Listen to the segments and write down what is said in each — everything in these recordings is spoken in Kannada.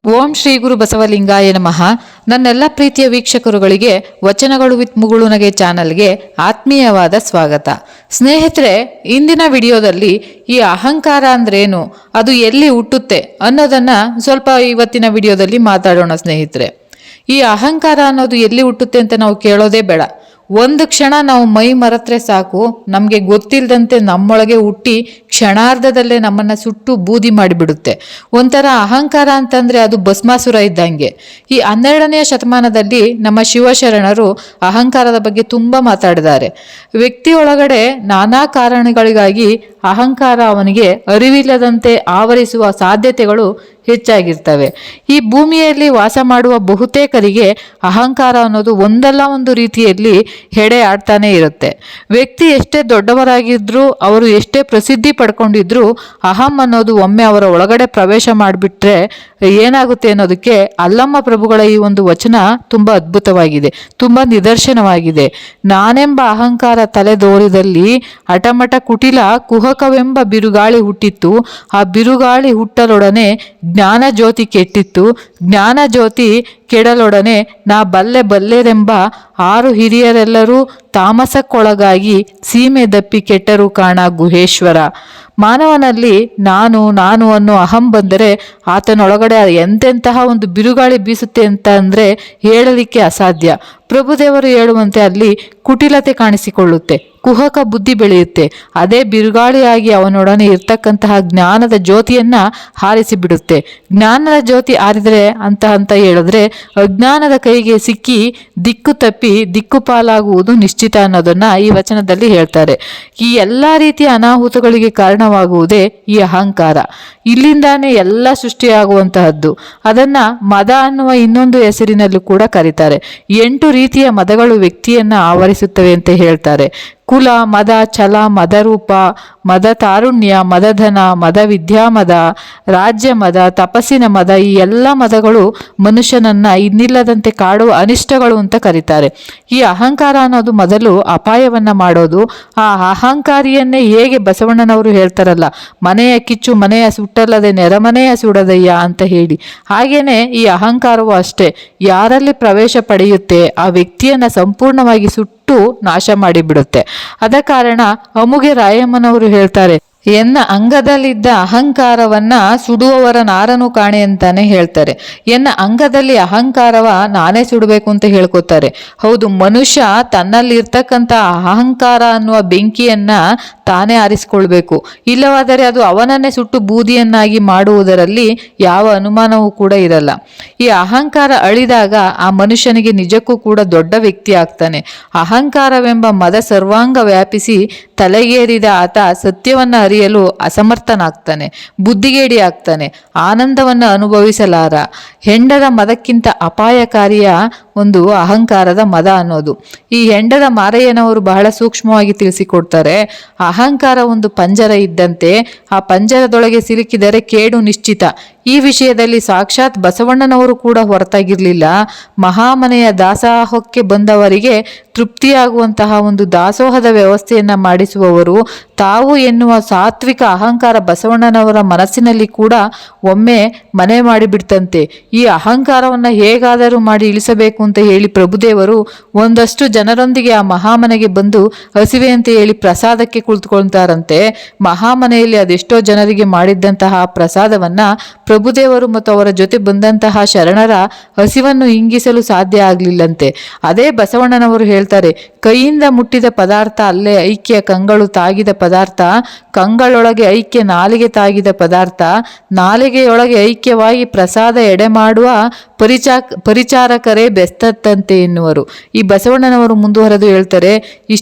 ಓಂ ಶ್ರೀ ಗುರು ಬಸವಲಿಂಗಾಯ ನಮಃ. ನನ್ನೆಲ್ಲ ಪ್ರೀತಿಯ ವೀಕ್ಷಕರುಗಳಿಗೆ ವಚನಗಳು ವಿತ್ ಮುಗುಳುನಗೆ ಚಾನಲ್ಗೆ ಆತ್ಮೀಯವಾದ ಸ್ವಾಗತ. ಸ್ನೇಹಿತರೆ, ಇಂದಿನ ವಿಡಿಯೋದಲ್ಲಿ ಈ ಅಹಂಕಾರ ಅಂದ್ರೇನು, ಅದು ಎಲ್ಲಿ ಹುಟ್ಟುತ್ತೆ ಅನ್ನೋದನ್ನ ಸ್ವಲ್ಪ ಇವತ್ತಿನ ವಿಡಿಯೋದಲ್ಲಿ ಮಾತಾಡೋಣ. ಸ್ನೇಹಿತರೆ, ಈ ಅಹಂಕಾರ ಅನ್ನೋದು ಎಲ್ಲಿ ಹುಟ್ಟುತ್ತೆ ಅಂತ ನಾವು ಕೇಳೋದೇ ಬೇಡ. ಒಂದು ಕ್ಷಣ ನಾವು ಮೈ ಮರೆತ್ರೆ ಸಾಕು, ನಮಗೆ ಗೊತ್ತಿಲ್ಲದಂತೆ ನಮ್ಮೊಳಗೆ ಹುಟ್ಟಿ ಕ್ಷಣಾರ್ಧದಲ್ಲೇ ನಮ್ಮನ್ನ ಸುಟ್ಟು ಬೂದಿ ಮಾಡಿಬಿಡುತ್ತೆ. ಒಂಥರ ಅಹಂಕಾರ ಅಂತಂದ್ರೆ ಅದು ಭಸ್ಮಾಸುರ ಇದ್ದಂಗೆ. ಈ 12ನೇ ಶತಮಾನದಲ್ಲಿ ನಮ್ಮ ಶಿವಶರಣರು ಅಹಂಕಾರದ ಬಗ್ಗೆ ತುಂಬಾ ಮಾತಾಡಿದ್ದಾರೆ. ವ್ಯಕ್ತಿಯೊಳಗಡೆ ನಾನಾ ಕಾರಣಗಳಿಗಾಗಿ ಅಹಂಕಾರ ಅವನಿಗೆ ಅರಿವಿಲ್ಲದಂತೆ ಆವರಿಸುವ ಸಾಧ್ಯತೆಗಳು ಹೆಚ್ಚಾಗಿರ್ತವೆ. ಈ ಭೂಮಿಯಲ್ಲಿ ವಾಸ ಮಾಡುವ ಬಹುತೇಕರಿಗೆ ಅಹಂಕಾರ ಅನ್ನೋದು ಒಂದಲ್ಲ ಒಂದು ರೀತಿಯಲ್ಲಿ ಹೆಡೆ ಆಡ್ತಾನೆ ಇರುತ್ತೆ. ವ್ಯಕ್ತಿ ಎಷ್ಟೇ ದೊಡ್ಡವರಾಗಿದ್ರು, ಅವರು ಎಷ್ಟೇ ಪ್ರಸಿದ್ಧಿ ಪಡ್ಕೊಂಡಿದ್ರು, ಅಹಂ ಅನ್ನೋದು ಒಮ್ಮೆ ಅವರ ಒಳಗಡೆ ಪ್ರವೇಶ ಮಾಡಿಬಿಟ್ರೆ ಏನಾಗುತ್ತೆ ಅನ್ನೋದಕ್ಕೆ ಅಲ್ಲಮ್ಮ ಪ್ರಭುಗಳ ಈ ಒಂದು ವಚನ ತುಂಬಾ ಅದ್ಭುತವಾಗಿದೆ, ತುಂಬಾ ನಿದರ್ಶನವಾಗಿದೆ. ನಾನೆಂಬ ಅಹಂಕಾರ ತಲೆದೋರಿದಲ್ಲಿ ಹಠಮಠ ಕುಟಿಲ ಕುಹಕವೆಂಬ ಬಿರುಗಾಳಿ ಹುಟ್ಟಿತ್ತು. ಆ ಬಿರುಗಾಳಿ ಹುಟ್ಟಲೊಡನೆ ಜ್ಞಾನ ಜ್ಯೋತಿ ಕೆಟ್ಟಿತ್ತು. ಜ್ಞಾನ ಜ್ಯೋತಿ ಕೆಡಲೊಡನೆ ನಾ ಬಲ್ಲೆರೆಂಬ 6 ಹಿರಿಯರೆಲ್ಲರೂ ತಾಮಸಕ್ಕೊಳಗಾಗಿ ಸೀಮೆ ದಪ್ಪಿ ಕೆಟ್ಟರು ಕಾಣ ಗುಹೇಶ್ವರ. ಮಾನವನಲ್ಲಿ ನಾನು ಅನ್ನೋ ಅಹಂ ಬಂದರೆ ಆತನೊಳಗಡೆ ಎಂತೆಂತಹ ಒಂದು ಬಿರುಗಾಳಿ ಬೀಸುತ್ತೆ ಅಂತ ಅಂದ್ರೆ ಹೇಳಲಿಕ್ಕೆ ಅಸಾಧ್ಯ. ಪ್ರಭುದೇವರು ಹೇಳುವಂತೆ ಅಲ್ಲಿ ಕುಟಿಲತೆ ಕಾಣಿಸಿಕೊಳ್ಳುತ್ತೆ, ಕುಹಕ ಬುದ್ಧಿ ಬೆಳೆಯುತ್ತೆ. ಅದೇ ಬಿರುಗಾಳಿಯಾಗಿ ಅವನೊಡನೆ ಇರ್ತಕ್ಕಂತಹ ಜ್ಞಾನದ ಜ್ಯೋತಿಯನ್ನ ಹಾರಿಸಿ ಬಿಡುತ್ತೆ. ಜ್ಞಾನದ ಜ್ಯೋತಿ ಹಾರಿದ್ರೆ ಅಂತ ಹೇಳಿದ್ರೆ ಅಜ್ಞಾನದ ಕೈಗೆ ಸಿಕ್ಕಿ ದಿಕ್ಕು ತಪ್ಪಿ ದಿಕ್ಕುಪಾಲಾಗುವುದು ನಿಶ್ಚಿತ ಅನ್ನೋದನ್ನ ಈ ವಚನದಲ್ಲಿ ಹೇಳ್ತಾರೆ. ಈ ಎಲ್ಲಾ ರೀತಿಯ ಅನಾಹುತಗಳಿಗೆ ಕಾರಣವಾಗುವುದೇ ಈ ಅಹಂಕಾರ. ಇಲ್ಲಿಂದಾನೇ ಎಲ್ಲ ಸೃಷ್ಟಿಯಾಗುವಂತಹದ್ದು. ಅದನ್ನ ಮದ ಅನ್ನುವ ಇನ್ನೊಂದು ಹೆಸರಿನಲ್ಲೂ ಕೂಡ ಕರೀತಾರೆ. 8 ರೀತಿಯ ಮದಗಳು ವ್ಯಕ್ತಿಯನ್ನ ಆವರಿಸುತ್ತವೆ ಅಂತ ಹೇಳ್ತಾರೆ. ಕುಲ ಮದ, ಛಲ, ಮದರೂಪ, ಮದ ತಾರುಣ್ಯ, ಮದಧನ, ಮದ ವಿದ್ಯಾಮದ, ರಾಜ್ಯ ಮದ, ತಪಸ್ಸಿನ ಮದ, ಈ ಎಲ್ಲ ಮದಗಳು ಮನುಷ್ಯನನ್ನ ಇನ್ನಿಲ್ಲದಂತೆ ಕಾಡುವ ಅನಿಷ್ಟಗಳು ಅಂತ ಕರೀತಾರೆ. ಈ ಅಹಂಕಾರ ಅನ್ನೋದು ಮೊದಲು ಅಪಾಯವನ್ನ ಮಾಡೋದು. ಆ ಅಹಂಕಾರಿಯನ್ನೇ ಹೇಗೆ ಬಸವಣ್ಣನವರು ಹೇಳ್ತಾರಲ್ಲ, ಮನೆಯ ಕಿಚ್ಚು ಮನೆಯ ಸುಟ್ಟಲ್ಲದೆ ನೆರಮನೆಯ ಸುಡದಯ್ಯ ಅಂತ ಹೇಳಿ, ಹಾಗೇನೆ ಈ ಅಹಂಕಾರವೂ ಅಷ್ಟೇ. ಯಾರಲ್ಲಿ ಪ್ರವೇಶ ಪಡೆಯುತ್ತೆ ಆ ವ್ಯಕ್ತಿಯನ್ನ ಸಂಪೂರ್ಣವಾಗಿ ಸುಟ್ಟು ನಾಶ ಮಾಡಿಬಿಡುತ್ತೆ. ಅದ ಕಾರಣ ಅಮುಗೆ ರಾಯಮ್ಮನವರು ಹೇಳ್ತಾರೆ, ಎನ್ನ ಅಂಗದಲ್ಲಿದ್ದ ಅಹಂಕಾರವನ್ನ ಸುಡುವವರ ನಾರನು ಕಾಣೆ ಅಂತಾನೆ ಹೇಳ್ತಾರೆ. ಎನ್ನ ಅಂಗದಲ್ಲಿ ಅಹಂಕಾರವ ನಾನೇ ಸುಡಬೇಕು ಅಂತ ಹೇಳ್ಕೊತಾರೆ. ಹೌದು, ಮನುಷ್ಯ ತನ್ನಲ್ಲಿ ಇರ್ತಕ್ಕಂಥ ಅಹಂಕಾರ ಅನ್ನುವ ಬೆಂಕಿಯನ್ನ ತಾನೇ ಆರಿಸಿಕೊಳ್ಬೇಕು. ಇಲ್ಲವಾದರೆ ಅದು ಅವನನ್ನೇ ಸುಟ್ಟು ಬೂದಿಯನ್ನಾಗಿ ಮಾಡುವುದರಲ್ಲಿ ಯಾವ ಅನುಮಾನವೂ ಕೂಡ ಇರಲ್ಲ. ಈ ಅಹಂಕಾರ ಅಳಿದಾಗ ಆ ಮನುಷ್ಯನಿಗೆ ನಿಜಕ್ಕೂ ಕೂಡ ದೊಡ್ಡ ವ್ಯಕ್ತಿ ಆಗ್ತಾನೆ. ಅಹಂಕಾರವೆಂಬ ಮದ ಸರ್ವಾಂಗ ವ್ಯಾಪಿಸಿ ತಲೆಗೇರಿದ ಆತ ಸತ್ಯವನ್ನ ಅರಿಯಲು ಅಸಮರ್ಥನಾಗ್ತಾನೆ, ಬುದ್ಧಿಗೇಡಿ ಆಗ್ತಾನೆ, ಆನಂದವನ್ನ ಅನುಭವಿಸಲಾರ. ಹೆಂಡದ ಮದಕ್ಕಿಂತ ಅಪಾಯಕಾರಿಯ ಒಂದು ಅಹಂಕಾರದ ಮದ ಅನ್ನೋದು. ಈ ಹೆಂಡದ ಮಾರಯ್ಯನವರು ಬಹಳ ಸೂಕ್ಷ್ಮವಾಗಿ ತಿಳಿಸಿಕೊಡ್ತಾರೆ. ಅಹಂಕಾರ ಒಂದು ಪಂಜರ ಇದ್ದಂತೆ, ಆ ಪಂಜರದೊಳಗೆ ಸಿಲುಕಿದರೆ ಕೇಡು ನಿಶ್ಚಿತ. ಈ ವಿಷಯದಲ್ಲಿ ಸಾಕ್ಷಾತ್ ಬಸವಣ್ಣನವರು ಕೂಡ ಹೊರತಾಗಿರ್ಲಿಲ್ಲ. ಮಹಾಮನೆಯ ದಾಸೋಹಕ್ಕೆ ಬಂದವರಿಗೆ ತೃಪ್ತಿಯಾಗುವಂತಹ ಒಂದು ದಾಸೋಹದ ವ್ಯವಸ್ಥೆಯನ್ನ ಮಾಡಿಸುವವರು ತಾವು ಎನ್ನುವ ಸಾತ್ವಿಕ ಅಹಂಕಾರ ಬಸವಣ್ಣನವರ ಮನಸ್ಸಿನಲ್ಲಿ ಕೂಡ ಒಮ್ಮೆ ಮನೆ ಮಾಡಿಬಿಡ್ತಂತೆ. ಈ ಅಹಂಕಾರವನ್ನ ಹೇಗಾದರೂ ಮಾಡಿ ಇಳಿಸಬೇಕು ಅಂತ ಹೇಳಿ ಪ್ರಭುದೇವರು ಒಂದಷ್ಟು ಜನರೊಂದಿಗೆ ಆ ಮಹಾಮನೆಗೆ ಬಂದು ಹಸಿವೆ ಅಂತ ಹೇಳಿ ಪ್ರಸಾದಕ್ಕೆ ಕುಳಿತುಕೊಳ್ತಾರಂತೆ. ಮಹಾಮನೆಯಲ್ಲಿ ಅದೆಷ್ಟೋ ಜನರಿಗೆ ಮಾಡಿದ್ದಂತಹ ಪ್ರಸಾದವನ್ನ ಪ್ರಭುದೇವರು ಮತ್ತು ಅವರ ಜೊತೆ ಬಂದಂತಹ ಶರಣರ ಹಸಿವನ್ನು ಇಂಗಿಸಲು ಸಾಧ್ಯ ಆಗ್ಲಿಲ್ಲಂತೆ. ಅದೇ ಬಸವಣ್ಣನವರು ಹೇಳ್ತಾರೆ, ಕೈಯಿಂದ ಮುಟ್ಟಿದ ಪದಾರ್ಥ ಅಲ್ಲೇ ಐಕ್ಯ, ಕಂಗಳು ತಾಗಿದ ಪದಾರ್ಥ ಕಂಗಳೊಳಗೆ ಐಕ್ಯ, ನಾಲಿಗೆ ತಾಗಿದ ಪದಾರ್ಥ ನಾಲಿಗೆಯೊಳಗೆ ಐಕ್ಯವಾಗಿ ಪ್ರಸಾದ ಎಡೆ ಮಾಡುವ ಪರಿಚಾರಕರೇ ಬೆಸ್ತತ್ತಂತೆ ಎನ್ನುವರು. ಈ ಬಸವಣ್ಣನವರು ಮುಂದುವರೆದು ಹೇಳ್ತಾರೆ,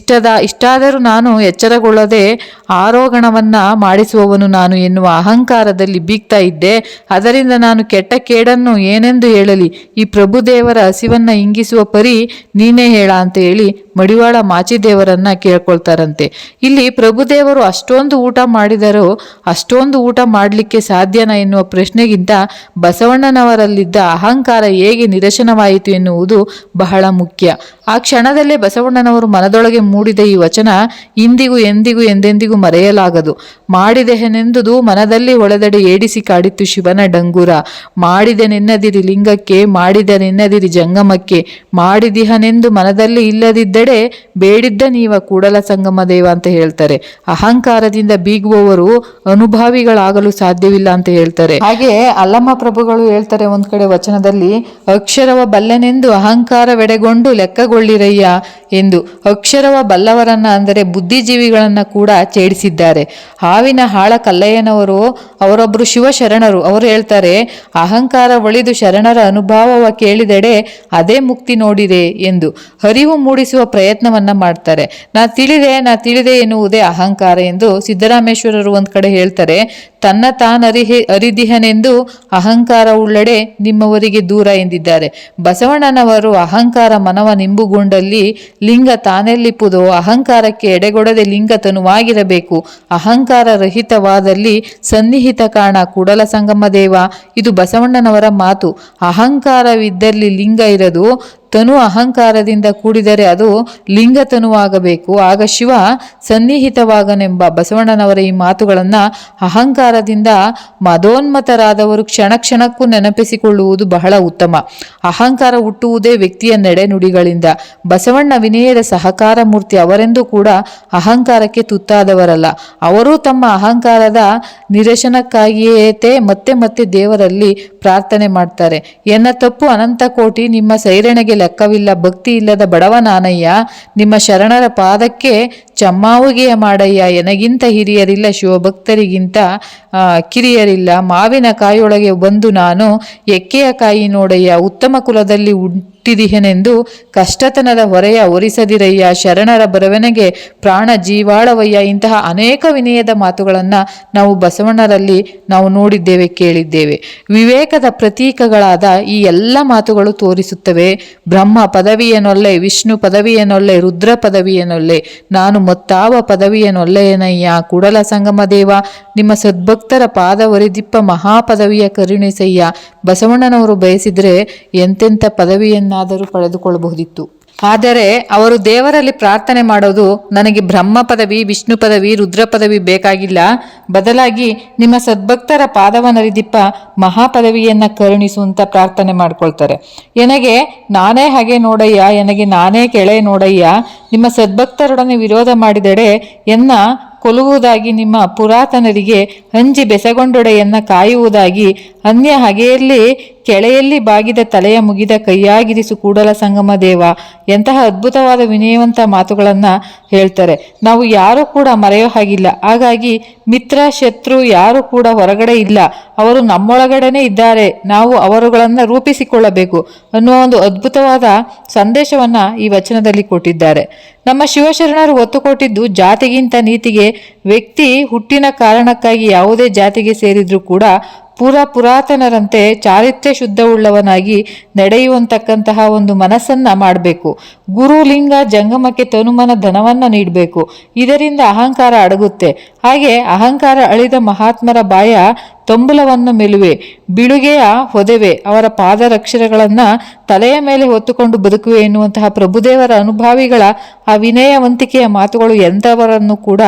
ಇಷ್ಟಾದರೂ ನಾನು ಎಚ್ಚರಗೊಳ್ಳದೆ ಆರೋಗಣವನ್ನ ಮಾಡಿಸುವವನು ನಾನು ಎನ್ನುವ ಅಹಂಕಾರದಲ್ಲಿ ಬೀಗ್ತಾ ಇದ್ದೆ. ಅದರಿಂದ ನಾನು ಕೆಟ್ಟ ಕೇಡನ್ನು ಏನೆಂದು ಹೇಳಲಿ. ಈ ಪ್ರಭುದೇವರ ಹಸಿವನ್ನ ಇಂಗಿಸುವ ಪರಿ ನೀನೇ ಹೇಳ ಅಂತ ಹೇಳಿ ಮಡಿವಾಳ ಮಾಚಿದೇವರನ್ನ ಕೇಳ್ಕೊಳ್ತಾರಂತೆ. ಇಲ್ಲಿ ಪ್ರಭುದೇವರು ಅಷ್ಟೊಂದು ಊಟ ಮಾಡಿದರೂ ಅಷ್ಟೊಂದು ಊಟ ಮಾಡಲಿಕ್ಕೆ ಸಾಧ್ಯನಾ ಎನ್ನುವ ಪ್ರಶ್ನೆಗಿಂತ ಬಸವಣ್ಣನವರಲ್ಲಿದ್ದ ಅಹಂಕಾರ ಹೇಗೆ ನಿರಶನವಾಯಿತು ಎನ್ನುವುದು ಬಹಳ ಮುಖ್ಯ. ಆ ಕ್ಷಣದಲ್ಲೇ ಬಸವಣ್ಣನವರು ಮನದೊಳಗೆ ಮೂಡಿದ ಈ ವಚನ ಇಂದಿಗೂ ಎಂದಿಗೂ ಎಂದೆಂದಿಗೂ ಮರೆಯಲಾಗದು. ಮಾಡಿದೆನೆಂದುದು ಮನದಲ್ಲಿ ಒಳೆದಡೆ ಏಡಿಸಿ ಕಾಡಿತ್ತು ಶಿವನ ಕೊಡನ ಡಂಗುರ. ಮಾಡಿದನೆನ್ನದಿರಿ ಲಿಂಗಕ್ಕೆ, ಮಾಡಿದನೆನ್ನದಿರಿ ಜಂಗಮಕ್ಕೆ, ಮಾಡಿದಿಹನೆಂದು ಮನದಲ್ಲಿ ಇಲ್ಲದಿದ್ದಡೆ ಬೇಡಿದ್ದ ನೀವ ಕೂಡಲ ಸಂಗಮ ದೇವ ಅಂತ ಹೇಳ್ತಾರೆ. ಅಹಂಕಾರದಿಂದ ಬೀಗುವವರು ಅನುಭಾವಿಗಳಾಗಲು ಸಾಧ್ಯವಿಲ್ಲ ಅಂತ ಹೇಳ್ತಾರೆ. ಹಾಗೆ ಅಲ್ಲಮ್ಮ ಪ್ರಭುಗಳು ಹೇಳ್ತಾರೆ ಒಂದ್ ಕಡೆ ವಚನದಲ್ಲಿ, ಅಕ್ಷರವ ಬಲ್ಲೆನೆಂದು ಅಹಂಕಾರವೆಡೆಗೊಂಡು ಲೆಕ್ಕಗೊಳ್ಳಿರಯ್ಯ ಎಂದು. ಅಕ್ಷರವ ಬಲ್ಲವರನ್ನ ಅಂದರೆ ಬುದ್ಧಿಜೀವಿಗಳನ್ನ ಕೂಡ ಛೇಡಿಸಿದ್ದಾರೆ. ಹಾವಿನ ಹಾಳ ಕಲ್ಲಯ್ಯನವರು ಅವರೊಬ್ಬರು ಶಿವಶರಣರು. ಅವರು ಹೇಳ್ತಾರೆ, ಅಹಂಕಾರ ಒಳಿದು ಶರಣರ ಅನುಭವವ ಕೇಳಿದೆಡೆ ಅದೇ ಮುಕ್ತಿ ನೋಡಿದೆ ಎಂದು ಅರಿವು ಮೂಡಿಸುವ ಪ್ರಯತ್ನವನ್ನ ಮಾಡ್ತಾರೆ. ನಾ ತಿಳಿದೆ ಎನ್ನುವುದೇ ಅಹಂಕಾರ ಎಂದು ಸಿದ್ದರಾಮೇಶ್ವರರು ಒಂದ್ ಕಡೆ ಹೇಳ್ತಾರೆ. ತನ್ನ ಅರಿದಿಹನೆಂದು ಅಹಂಕಾರ ಉಳ್ಳಡೆ ನಿಮ್ಮವರಿಗೆ ದೂರ ಎಂದಿದ್ದಾರೆ. ಬಸವಣ್ಣನವರು ಅಹಂಕಾರ ಮನವ ನಿಂಬುಗೊಂಡಲ್ಲಿ ಲಿಂಗ ತಾನೆಲ್ಲಿಪ್ಪುದೋ, ಅಹಂಕಾರಕ್ಕೆ ಎಡೆಗೊಡದೆ ಲಿಂಗ ತನುವಾಗಿರಬೇಕು, ಅಹಂಕಾರ ರಹಿತವಾದಲ್ಲಿ ಸನ್ನಿಹಿತ ಕಾಣ ಕೂಡಲ ಸಂಗಮ ದೇವ. ಇದು ಬಸವಣ್ಣನವರ ಮಾತು. ಅಹಂಕಾರವಿದ್ದಲ್ಲಿ ಲಿಂಗ ಇರದು, ತನು ಅಹಂಕಾರದಿಂದ ಕೂಡಿದರೆ ಅದು ಲಿಂಗ ತನುವಾಗಬೇಕು, ಆಗ ಶಿವ ಸನ್ನಿಹಿತವಾಗನೆಂಬ ಬಸವಣ್ಣನವರ ಈ ಮಾತುಗಳನ್ನ ಅಹಂಕಾರದಿಂದ ಮದೋನ್ಮತರಾದವರು ಕ್ಷಣ ಕ್ಷಣಕ್ಕೂ ನೆನಪಿಸಿಕೊಳ್ಳುವುದು ಬಹಳ ಉತ್ತಮ. ಅಹಂಕಾರ ಹುಟ್ಟುವುದೇ ವ್ಯಕ್ತಿಯ ನಡೆನುಡಿಗಳಿಂದ. ಬಸವಣ್ಣ ವಿನಯದ ಸಹಕಾರ ಮೂರ್ತಿ. ಅವರೆಂದೂ ಕೂಡ ಅಹಂಕಾರಕ್ಕೆ ತುತ್ತಾದವರಲ್ಲ. ಅವರೂ ತಮ್ಮ ಅಹಂಕಾರದ ನಿರಶನಕ್ಕಾಗಿಯೇ ಮತ್ತೆ ಮತ್ತೆ ದೇವರಲ್ಲಿ ಪ್ರಾರ್ಥನೆ ಮಾಡ್ತಾರೆ. ಎನ್ನ ತಪ್ಪು ಅನಂತ ಕೋಟಿ, ನಿಮ್ಮ ಸೈರಣೆಗೆ ಲೆಕ್ಕವಿಲ್ಲ, ಭಕ್ತಿ ಇಲ್ಲದ ಬಡವ ನಾನಯ್ಯ, ನಿಮ್ಮ ಶರಣರ ಪಾದಕ್ಕೆ ಚಮ್ಮಾವುಗೆಯ ಮಾಡಯ್ಯ, ಎನಗಿಂತ ಹಿರಿಯರಿಲ್ಲ, ಶಿವಭಕ್ತರಿಗಿಂತ ಕಿರಿಯರಿಲ್ಲ, ಮಾವಿನ ಕಾಯೊಳಗೆ ಬಂದು ನಾನು ಎಕ್ಕೆಯ ಕಾಯಿ ನೋಡಯ್ಯ, ಉತ್ತಮ ಕುಲದಲ್ಲಿ ಹುಟ್ಟಿದಿಹೆನೆಂದು ಕಷ್ಟತನದ ಹೊರೆಯ ಒರಿಸದಿರಯ್ಯ, ಶರಣರ ಬರವನೆಗೆ ಪ್ರಾಣ ಜೀವಾಳವಯ್ಯ. ಇಂತಹ ಅನೇಕ ವಿನಯದ ಮಾತುಗಳನ್ನು ನಾವು ಬಸವಣ್ಣರಲ್ಲಿ ನಾವು ನೋಡಿದ್ದೇವೆ, ಕೇಳಿದ್ದೇವೆ. ವಿವೇಕದ ಪ್ರತೀಕಗಳಾದ ಈ ಎಲ್ಲ ಮಾತುಗಳು ತೋರಿಸುತ್ತವೆ, ಬ್ರಹ್ಮ ಪದವಿಯನೊಲ್ಲೆ, ವಿಷ್ಣು ಪದವಿಯನೊಲ್ಲೆ, ರುದ್ರ ಪದವಿಯನೊಲ್ಲೆ, ನಾನು ಮತ್ತಾವ ಪದವಿಯನೊಲ್ಲೆಯನಯ್ಯ, ಕೂಡಲ ಸಂಗಮ ದೇವ, ನಿಮ್ಮ ಸದ್ಭಕ್ತರ ಪಾದ ಒರಿದಿಪ್ಪ ಮಹಾಪದವಿಯ ಕರುಣಿಸಯ್ಯ. ಬಸವಣ್ಣನವರು ಬಯಸಿದ್ರೆ ಎಂತೆಂಥ ಪದವಿಯನ್ನಾದರೂ ಪಡೆದುಕೊಳ್ಳಬಹುದಿತ್ತು. ಆದರೆ ಅವರು ದೇವರಲ್ಲಿ ಪ್ರಾರ್ಥನೆ ಮಾಡೋದು, ನನಗೆ ಬ್ರಹ್ಮ ಪದವಿ, ವಿಷ್ಣು ಪದವಿ, ರುದ್ರ ಪದವಿ ಬೇಕಾಗಿಲ್ಲ, ಬದಲಾಗಿ ನಿಮ್ಮ ಸದ್ಭಕ್ತರ ಪಾದವನರಿದಿಪ್ಪ ಮಹಾಪದವಿಯನ್ನ ಕರುಣಿಸು ಅಂತ ಪ್ರಾರ್ಥನೆ ಮಾಡ್ಕೊಳ್ತಾರೆ. ಎನಗೆ ನಾನೇ ಹಾಗೆ ನೋಡಯ್ಯ, ಎನಗೆ ನಾನೇ ಕೆಳೆ ನೋಡಯ್ಯ, ನಿಮ್ಮ ಸದ್ಭಕ್ತರೊಡನೆ ವಿರೋಧ ಮಾಡಿದೆಡೆ ಎನ್ನ ಕೊಲ್ಲುವುದಾಗಿ, ನಿಮ್ಮ ಪುರಾತನರಿಗೆ ಹಂಜಿ ಬೆಸಗೊಂಡೊಡೆಯನ್ನ ಕಾಯುವುದಾಗಿ, ಅನ್ಯ ಹಗೆಯಲ್ಲಿ ಕೆಳೆಯಲ್ಲಿ ಬಾಗಿದ ತಲೆಯ ಮುಗಿದ ಕೈಯಾಗಿರಿಸು ಕೂಡಲ ಸಂಗಮ ದೇವ. ಎಂತಹ ಅದ್ಭುತವಾದ ವಿನಯವಂತ ಮಾತುಗಳನ್ನ ಹೇಳ್ತಾರೆ. ನಾವು ಯಾರು ಕೂಡ ಮರೆಯೋ ಹಾಗಿಲ್ಲ. ಹಾಗಾಗಿ ಮಿತ್ರ ಶತ್ರು ಯಾರು ಕೂಡ ಹೊರಗಡೆ ಇಲ್ಲ, ಅವರು ನಮ್ಮೊಳಗಡೆನೆ ಇದ್ದಾರೆ, ನಾವು ಅವರುಗಳನ್ನ ರೂಪಿಸಿಕೊಳ್ಳಬೇಕು ಅನ್ನುವ ಒಂದು ಅದ್ಭುತವಾದ ಸಂದೇಶವನ್ನ ಈ ವಚನದಲ್ಲಿ ಕೊಟ್ಟಿದ್ದಾರೆ. ನಮ್ಮ ಶಿವಶರಣರು ಒತ್ತು ಕೊಟ್ಟಿದ್ದು ಜಾತಿಗಿಂತ ನೀತಿಗೆ. ವ್ಯಕ್ತಿ ಹುಟ್ಟಿನ ಕಾರಣಕ್ಕಾಗಿ ಯಾವುದೇ ಜಾತಿಗೆ ಸೇರಿದ್ರೂ ಕೂಡ ಪುರಾತನರಂತೆ ಚಾರಿತ್ರ್ಯ ಶುದ್ಧವುಳ್ಳವನಾಗಿ ನಡೆಯುವಂತಕ್ಕಂತಹ ಒಂದು ಮನಸ್ಸನ್ನ ಮಾಡಬೇಕು. ಗುರು ಲಿಂಗ ಜಂಗಮಕ್ಕೆ ತನುಮನ ಧನವನ್ನ ನೀಡಬೇಕು. ಇದರಿಂದ ಅಹಂಕಾರ ಅಡಗುತ್ತೆ. ಹಾಗೆ ಅಹಂಕಾರ ಅಳಿದ ಮಹಾತ್ಮರ ಬಾಯ ತಂಬುಲವನ್ನು ಮೆಲುವೆ, ಬಿಳುಗೆಯ ಹೊದೆವೆ, ಅವರ ಪಾದರಕ್ಷರಗಳನ್ನ ತಲೆಯ ಮೇಲೆ ಹೊತ್ತುಕೊಂಡು ಬದುಕುವೆ ಎನ್ನುವಂತಹ ಪ್ರಭುದೇವರ ಅನುಭಾವಿಗಳ ಆ ವಿನಯವಂತಿಕೆಯ ಮಾತುಗಳು ಎಂಥವರನ್ನು ಕೂಡ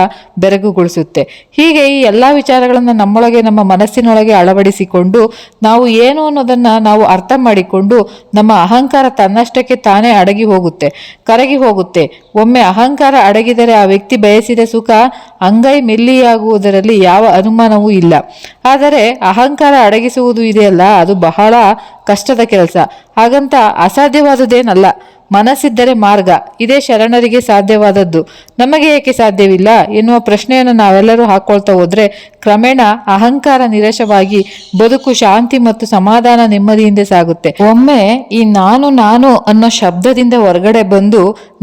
ಬೆರಗುಗೊಳಿಸುತ್ತೆ. ಹೀಗೆ ಈ ಎಲ್ಲ ವಿಚಾರಗಳನ್ನು ನಮ್ಮೊಳಗೆ, ನಮ್ಮ ಮನಸ್ಸಿನೊಳಗೆ ಅಳವಡಿಸಿಕೊಂಡು ನಾವು ಏನು ಅನ್ನೋದನ್ನ ನಾವು ಅರ್ಥ ಮಾಡಿಕೊಂಡು ನಮ್ಮ ಅಹಂಕಾರ ತನ್ನಷ್ಟಕ್ಕೆ ತಾನೇ ಅಡಗಿ ಹೋಗುತ್ತೆ, ಕರಗಿ ಹೋಗುತ್ತೆ. ಒಮ್ಮೆ ಅಹಂಕಾರ ಅಡಗಿದರೆ ಆ ವ್ಯಕ್ತಿ ಬಯಸಿದ ಸುಖ ಅಂಗೈ ಮೆಲ್ಲಿಯಾಗುವುದರಲ್ಲಿ ಯಾವ ಅನುಮಾನವೂ ಇಲ್ಲ. ಆದರೆ ಅಹಂಕಾರ ಅಡಗಿಸುವುದು ಇದೆಯಲ್ಲ, ಅದು ಬಹಳ ಕಷ್ಟದ ಕೆಲಸ. ಹಾಗಂತ ಅಸಾಧ್ಯವಾದುದೇನಲ್ಲ. ಮನಸ್ಸಿದ್ದರೆ ಮಾರ್ಗ. ಇದೇ ಶರಣರಿಗೆ ಸಾಧ್ಯವಾದದ್ದು, ನಮಗೆ ಏಕೆ ಸಾಧ್ಯವಿಲ್ಲ ಎನ್ನುವ ಪ್ರಶ್ನೆಯನ್ನು ನಾವೆಲ್ಲರೂ ಹಾಕೊಳ್ತಾ ಹೋದ್ರೆ ಕ್ರಮೇಣ ಅಹಂಕಾರ ನಿರಶವಾಗಿ ಬದುಕು ಶಾಂತಿ ಮತ್ತು ಸಮಾಧಾನ ನೆಮ್ಮದಿಯಿಂದ ಸಾಗುತ್ತೆ. ಒಮ್ಮೆ ಈ ನಾನು ಅನ್ನೋ ಶಬ್ದದಿಂದ ಹೊರಗಡೆ ಬಂದು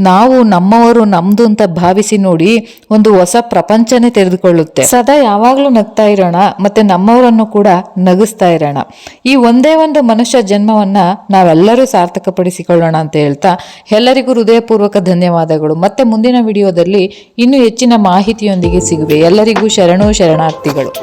ನಾವು ನಮ್ಮವರು ನಮ್ದು ಅಂತ ಭಾವಿಸಿ ನೋಡಿ, ಒಂದು ಹೊಸ ಪ್ರಪಂಚನೇ ತೆರೆದುಕೊಳ್ಳುತ್ತೆ. ಸದಾ ಯಾವಾಗ್ಲೂ ನಗ್ತಾ ಇರೋಣ, ಮತ್ತೆ ನಮ್ಮವರನ್ನು ಕೂಡ ನಗಿಸ್ತಾ ಇರೋಣ. ಈ ಒಂದೇ ಒಂದು ಮನುಷ್ಯ ಜನ್ಮವನ್ನ ನಾವೆಲ್ಲರೂ ಸಾರ್ಥಕಪಡಿಸಿಕೊಳ್ಳೋಣ ಅಂತ ಹೇಳ್ತಾ ಎಲ್ಲರಿಗೂ ಹೃದಯಪೂರ್ವಕ ಧನ್ಯವಾದಗಳು. ಮತ್ತೆ ಮುಂದಿನ ವಿಡಿಯೋದಲ್ಲಿ ಇನ್ನೂ ಹೆಚ್ಚಿನ ಮಾಹಿತಿಯೊಂದಿಗೆ ಸಿಗುವೆ. ಎಲ್ಲರಿಗೂ ಶರಣು ಶರಣಾರ್ಥಿಗಳು.